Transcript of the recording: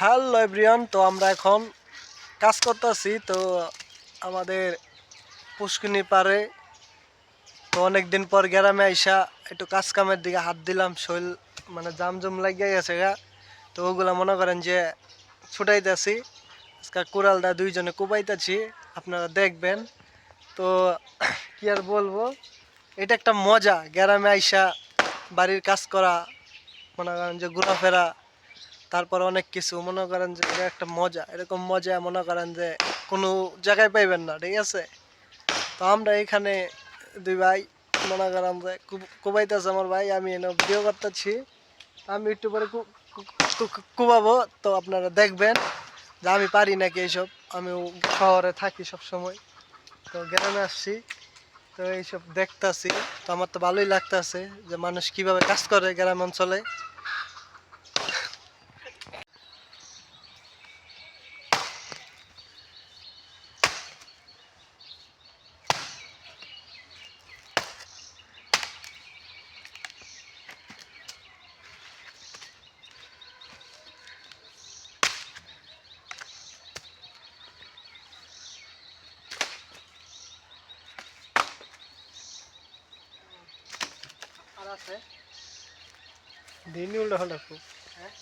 Hello everyone, তো আমরা এখন কাজ করতেছি। তো আমাদের পুষ্কিনি পারে তো অনেকদিন পর গ্রামে আইসা একটু কাজ কামের দিকে হাত দিলাম। শরীর মানে জামজম লাগিয়ে গেছে গা। তো ওগুলা মনে করেন যে ছুটাইতেছি। আজকে কুড়ালটা দুইজনে কুবাইতেছি, আপনারা দেখবেন। তো কি আর বলবো, এটা একটা মজা গ্রামে আইসা বাড়ির কাজ করা, মনে করেন যে ঘোরাফেরা, তারপর অনেক কিছু মনে করেন যে এটা একটা মজা। এরকম মজা মনে করেন যে কোনো জায়গায় পাইবেন না, ঠিক আছে? তো আমরা এখানে দুই ভাই মনে করেন যে কুবাইতেছে আমার ভাই, আমি এনে ভিডিও করতেছি। আমি একটু পরে কুবাবো, তো আপনারা দেখবেন যে আমি পারি নাকি এইসব। আমি শহরে থাকি সব সময়, তো গ্রামে আসছি, তো এইসব দেখতাছি। তো আমার তো ভালোই লাগতেছে যে মানুষ কিভাবে কাজ করে গ্রাম অঞ্চলে। আর আছে দিনই উল্টা হলো খুব। হ্যাঁ